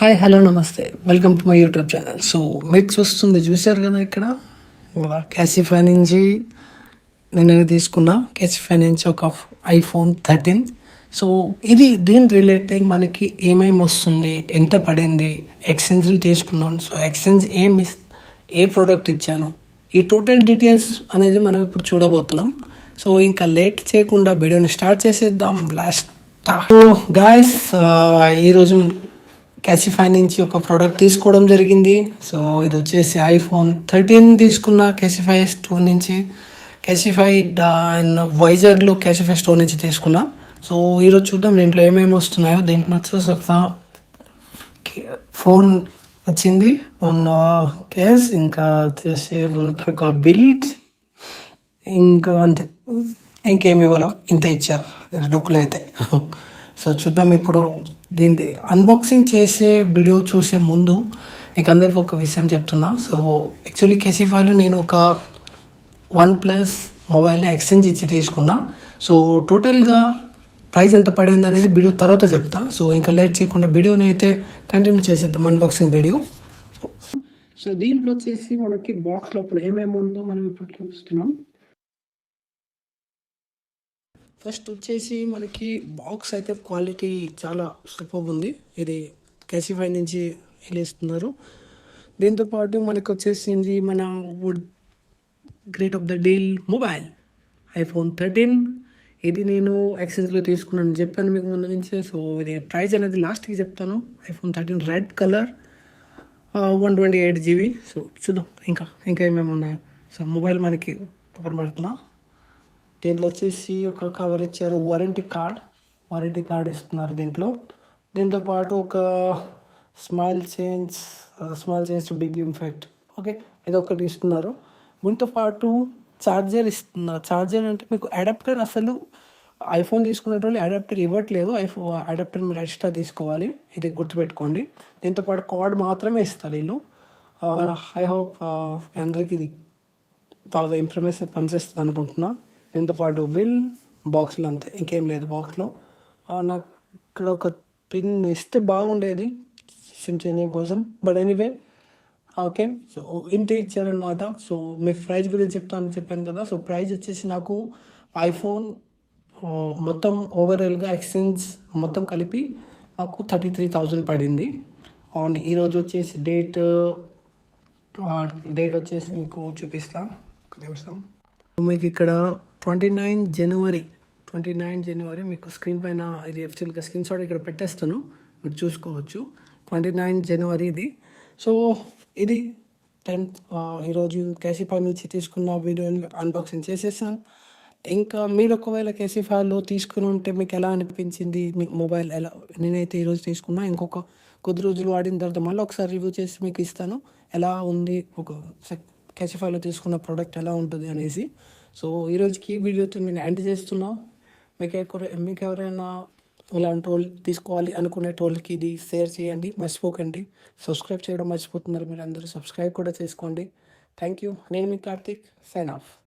Hi hello నమస్తే welcome to my YouTube channel. So మీకు చూశారు కదా ఇక్కడ క్యాసిఫై నుంచి నేను తీసుకున్నా. క్యాసిఫై నుంచి ఒక ఐఫోన్ 13. సో ఇది దీని రిలేటెడ్ మనకి ఏమేమి వస్తుంది, ఎంత పడింది, ఎక్స్చేంజ్లు తీసుకున్నాను. సో ఎక్స్చేంజ్ ఏ ప్రోడక్ట్ ఇచ్చాను, ఈ టోటల్ డీటెయిల్స్ అనేది మనం ఇప్పుడు చూడబోతున్నాం. సో ఇంకా లేట్ చేయకుండా వీడియోని స్టార్ట్ చేసేద్దాం. లాస్ట్ గాయస్ ఈరోజు క్యాసిఫై నుంచి ఒక ప్రోడక్ట్ తీసుకోవడం జరిగింది. సో ఇది వచ్చేసి ఐఫోన్ 13 తీసుకున్న క్యాసిఫై స్టోర్ నుంచి. క్యాసిఫై వైజాగ్లో క్యాసిఫై స్టోర్ నుంచి తీసుకున్నా. సో ఈరోజు చూద్దాం దీంట్లో ఏమేమి వస్తున్నాయో. దీంట్లో వచ్చేసి ఒక ఫోన్ వచ్చింది, కేస్, ఇంకా వచ్చేసి ఒక బిల్, ఇంకా అంతే, ఇంకేమి ఇవ్వాలో ఇంత ఇచ్చారు డబ్బులు అయితే. సో చూద్దాం ఇప్పుడు. దీన్ని అన్బాక్సింగ్ చేసే వీడియో చూసే ముందు మీకు అందరికి ఒక విషయం చెప్తున్నా. సో యాక్చువల్లీ క్యాసిఫైలో నేను ఒక OnePlus మొబైల్ని ఎక్స్చేంజ్ ఇచ్చి తీసుకున్నా. సో టోటల్గా ప్రైస్ ఎంత పడింది అనేది వీడియో తర్వాత చెప్తా. సో ఇంకా లేట్ చేయకుండా వీడియోని అయితే కంటిన్యూ చేసేద్దాం, అన్బాక్సింగ్ వీడియో. సో దీంట్లో వచ్చేసి మనకి బాక్స్ లోపల ఏమేమి ఉందో మనం ఇప్పుడు చూస్తున్నాం. ఫస్ట్ వచ్చేసి మనకి బాక్స్ అయితే క్వాలిటీ చాలా సూపర్ ఉంది. ఇది క్యాసిఫై నుంచి వెళ్ళిస్తున్నారు. దీంతోపాటు మనకు వచ్చేసింది మన great of the deal mobile iPhone 13. ఇది నేను ఎక్స్చేంజ్లో తీసుకున్నాను చెప్పాను మీకు ముందు నుంచి. సో ఇది ప్రైస్ అనేది లాస్ట్కి చెప్తాను. IPhone 13 red colour, 128 GB. So చూద్దాం ఇంకా ఏమేమి ఉన్నాయో. సో మొబైల్ మనకి పక్కన పెడుతున్నా. దీంట్లో వచ్చేసి ఒక కవర్ ఇచ్చారు, వారంటీ కార్డ్ ఇస్తున్నారు దీంతోపాటు ఒక smile change big impact, okay, ఇది ఒకటి ఇస్తున్నారు. దీంతో పాటు ఛార్జర్ ఇస్తున్నారు. ఛార్జర్ అంటే మీకు అడాప్టర్, అసలు ఐఫోన్ తీసుకునే వాళ్ళు అడాప్టర్ ఇవ్వట్లేదు. అడాప్టర్ మీరు ఎక్స్ట్రా తీసుకోవాలి, ఇది గుర్తుపెట్టుకోండి. దీంతోపాటు కార్డ్ మాత్రమే ఇస్తారు వీళ్ళు. ఐ హోప్ అందరికి ఇది బాగా ఇన్ఫర్మేషన్ పనిచేస్తుంది అనుకుంటున్నా. దీంతోపాటు బిల్, బాక్స్లో అంతే, ఇంకేం లేదు బాక్స్లో. నాకు ఇక్కడ ఒక పిన్ ఇస్తే బాగుండేది సిమ్ చేంజింగ్ కోసం, బట్ ఎనీవే ఓకే. సో ఇంత ఇచ్చారనమాట. సో మీకు ప్రైస్ గురించి చెప్పాను కదా. సో ప్రైస్ వచ్చేసి నాకు ఐఫోన్ మొత్తం ఓవరాల్గా ఎక్స్చేంజ్ మొత్తం కలిపి నాకు 33,000 పడింది. అండ్ ఈరోజు వచ్చేసి డేట్ వచ్చేసి మీకు చూపిస్తాను ఒక నిమిషం. మీకు ఇక్కడ 29 జనవరి మీకు స్క్రీన్ పైన ఇది యాక్చువల్గా స్క్రీన్ షాట్ ఇక్కడ పెట్టేస్తాను, మీరు చూసుకోవచ్చు. 29 జనవరి ఇది. సో ఇది 10th ఈరోజు క్యాసిఫై నుంచి తీసుకున్న వీడియోని అన్బాక్సింగ్ చేసేసాను. ఇంకా మీరు ఒకవేళ క్యాసిఫైలో తీసుకుని ఉంటే మీకు ఎలా అనిపించింది, మీకు మొబైల్ ఎలా, నేనైతే ఈరోజు తీసుకున్నా. ఇంకొక కొద్ది రోజులు వాడిన తర్వాత మళ్ళీ ఒకసారి రివ్యూ చేసి మీకు ఇస్తాను ఎలా ఉంది, ఒక క్యాసిఫైలో తీసుకున్న ప్రోడక్ట్ ఎలా ఉంటుంది అనేసి. సో ఈరోజుకి వీడియోతో నేను ఎండ్ చేస్తున్నా. మీకు ఎవరైనా ఇలాంటి వాళ్ళు తీసుకోవాలి అనుకునే వాళ్ళకి ఇది షేర్ చేయండి, మర్చిపోకండి. సబ్స్క్రైబ్ చేయడం మర్చిపోతున్నారు మీరు అందరూ, సబ్స్క్రైబ్ కూడా చేసుకోండి. Thank you. నేను మీ కార్తిక్, సైన్ ఆఫ్.